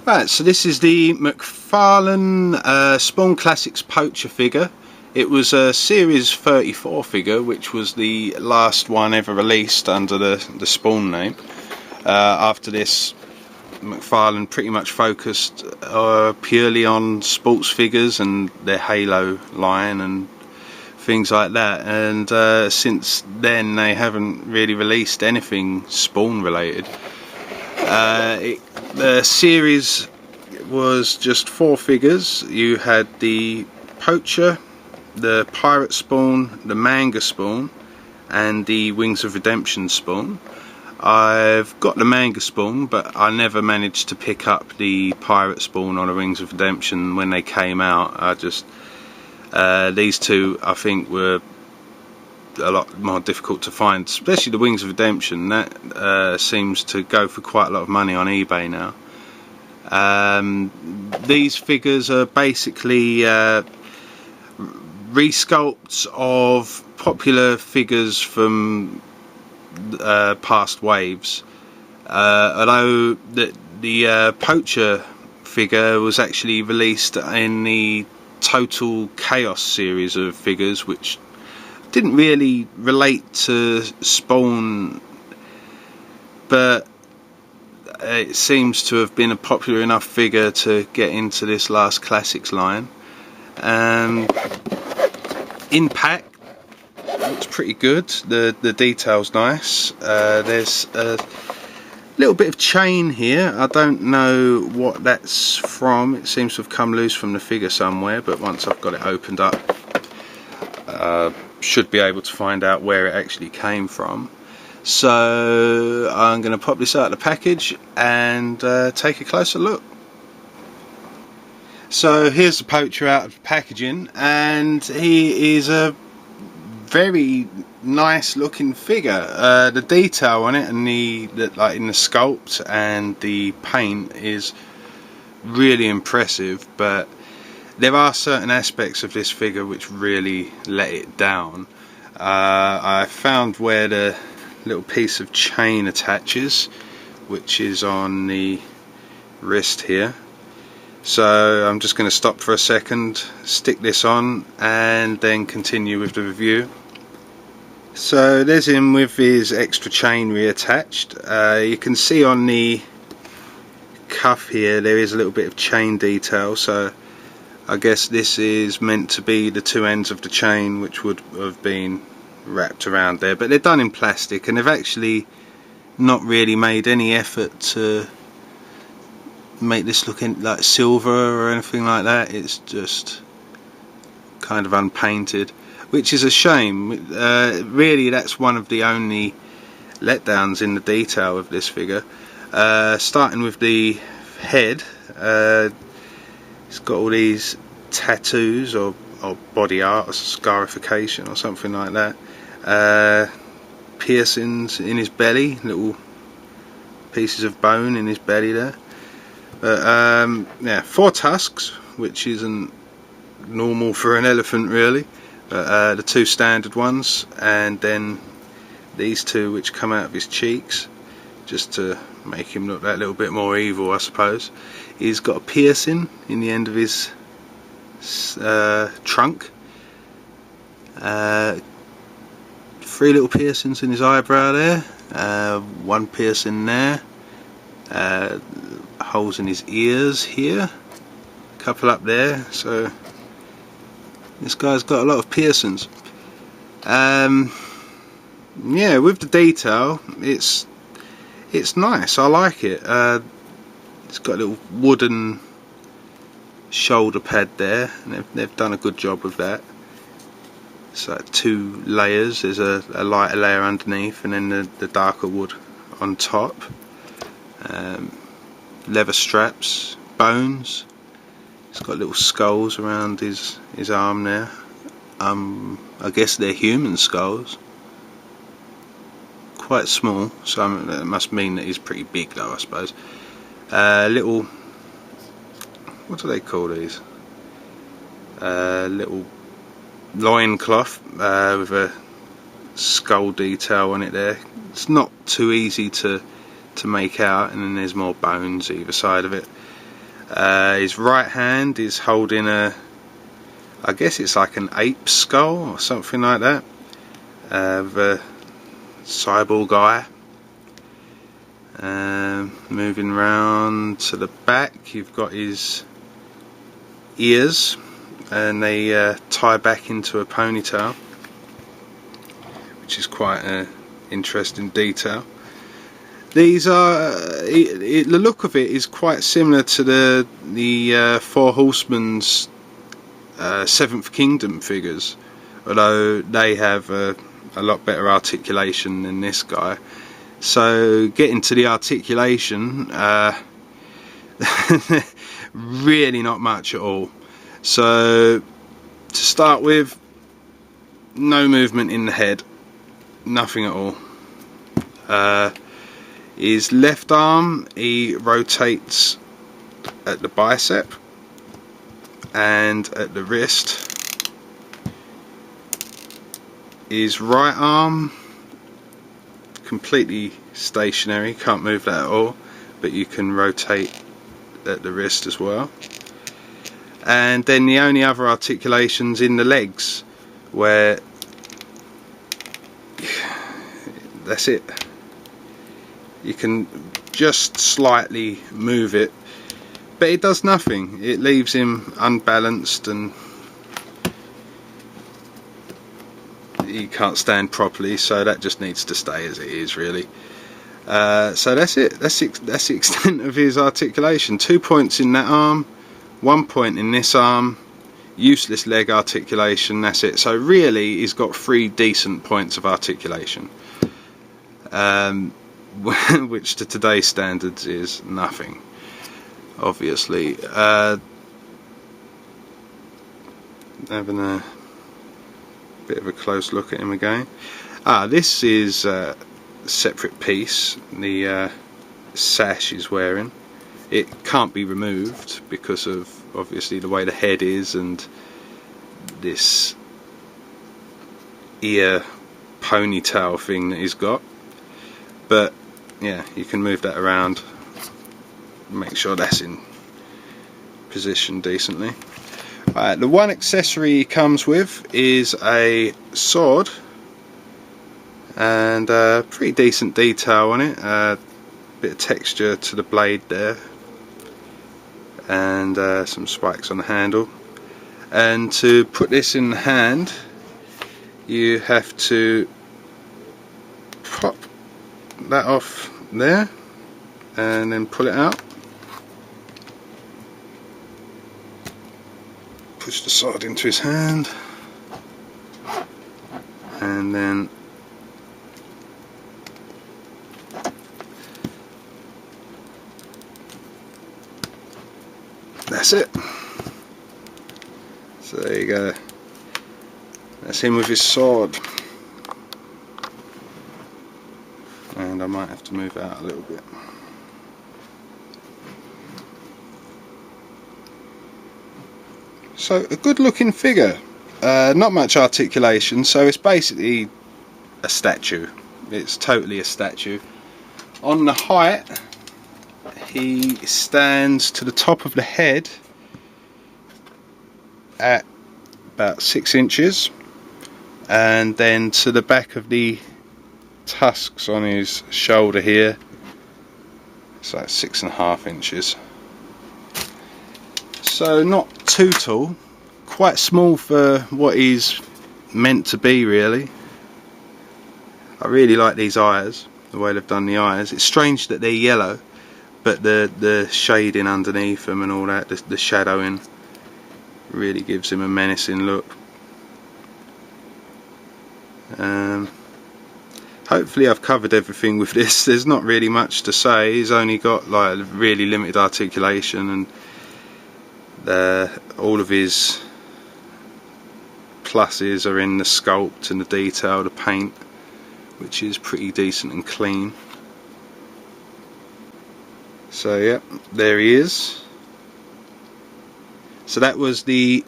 Right, so this is the McFarlane Spawn Classics Poacher figure. It was a Series 34 figure, which was the last one ever released under the Spawn name. After this, McFarlane pretty much focused purely on sports figures and their Halo line and things like that, and since then they haven't really released anything Spawn related. The series was just 4 figures. You had the Poacher, the Pirate Spawn, the Manga Spawn, and the Wings of Redemption Spawn. I've got the Manga Spawn, but I never managed to pick up the Pirate Spawn or the Wings of Redemption when they came out. These two I think were a lot more difficult to find, especially the Wings of Redemption. That seems to go for quite a lot of money on eBay now. These figures are basically re-sculpts of popular figures from past waves, although the Poacher figure was actually released in the Total Chaos series of figures, which didn't really relate to Spawn, but it seems to have been a popular enough figure to get into this last Classics line. In pack, looks pretty good. The detail's nice. There's a little bit of chain here. I don't know what that's from. It seems to have come loose from the figure somewhere, but once I've got it opened up, should be able to find out where it actually came from. So I'm going to pop this out of the package and take a closer look. So here's the Poacher out of the packaging, and he is a very nice looking figure. The detail on it and like in the sculpt and the paint is really impressive, but there are certain aspects of this figure which really let it down. I found where the little piece of chain attaches, which is on the wrist here. So I'm just going to stop for a second, stick this on, and then continue with the review. So there's him with his extra chain reattached. You can see on the cuff here there is a little bit of chain detail, so I guess this is meant to be the 2 ends of the chain which would have been wrapped around there, but they're done in plastic, and they've actually not really made any effort to make this look like silver or anything like that. It's just kind of unpainted, which is a shame. Really, that's one of the only letdowns in the detail of this figure. Starting with the head, it's got all these tattoos or body art or scarification or something like that. Piercings in his belly, little pieces of bone in his belly there. Yeah, 4 tusks, which isn't normal for an elephant really. The 2 standard ones, and then these 2 which come out of his cheeks, just to make him look that little bit more evil, I suppose. He's got a piercing in the end of his trunk. 3 little piercings in his eyebrow there. 1 piercing there. Holes in his ears here. A couple up there. So this guy's got a lot of piercings. Yeah, with the detail, it's nice. I like it. It's got a little wooden shoulder pad there, and they've done a good job with that. It's like 2 layers. There's a lighter layer underneath, and then the darker wood on top. Leather straps, bones. It's got little skulls around his arm there. I guess they're human skulls. Quite small, so that must mean that he's pretty big though, I suppose. Little, what do they call these? Little loincloth with a skull detail on it there. It's not too easy to make out, and then there's more bones either side of it. His right hand is holding a, I guess it's like an ape skull or something like that, of a cyborg eye. Moving round to the back, you've got his ears, and they tie back into a ponytail, which is quite an interesting detail. These are the look of it is quite similar to the Four Horsemen's Seventh Kingdom figures, although they have a lot better articulation than this guy. So getting to the articulation, really not much at all. So to start with, no movement in the head, nothing at all. His left arm, he rotates at the bicep and at the wrist. His right arm, completely stationary, can't move that at all, but you can rotate at the wrist as well. And then the only other articulations in the legs, where that's it. You can just slightly move it, but it does nothing. It leaves him unbalanced, and he can't stand properly, so that just needs to stay as it is, really. So that's it. That's the extent of his articulation. 2 points in that arm, 1 point in this arm, useless leg articulation, that's it. So really he's got 3 decent points of articulation, which to today's standards is nothing, obviously. Having a bit of a close look at him again. This is a separate piece, the sash he's wearing. It can't be removed because of obviously the way the head is and this ear ponytail thing that he's got. But yeah, you can move that around, make sure that's in position decently. The one accessory he comes with is a sword, and pretty decent detail on it, bit of texture to the blade there, and some spikes on the handle. And to put this in the hand, you have to pop that off there and then pull it out, push the sword into his hand, and then that's it. So there you go, that's him with his sword. And I might have to move it out a little bit. So a good looking figure, not much articulation, so it's basically a statue. It's totally a statue. On the height, he stands to the top of the head at about 6 inches, and then to the back of the tusks on his shoulder here, it's like 6.5 inches. So not too tall, quite small for what he's meant to be, really. I really like these eyes, the way they've done the eyes. It's strange that they're yellow, but the shading underneath them and all that, the shadowing, really gives him a menacing look. Hopefully I've covered everything with this. There's not really much to say. He's only got like really limited articulation, and all of his pluses are in the sculpt and the detail, the paint, which is pretty decent and clean. So yeah, there he is. So that was the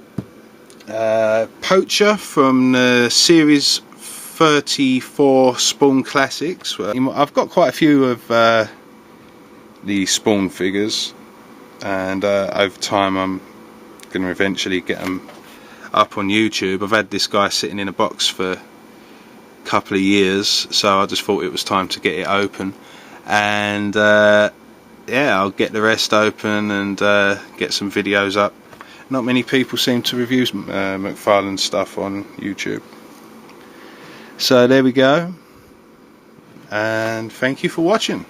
Poacher from the series 34 Spawn Classics. I've got quite a few of the Spawn figures, and over time I'm going to eventually get them up on YouTube. I've had this guy sitting in a box for a couple of years, so I just thought it was time to get it open, and yeah, I'll get the rest open and get some videos up. Not many people seem to review McFarlane stuff on YouTube. So there we go, and thank you for watching.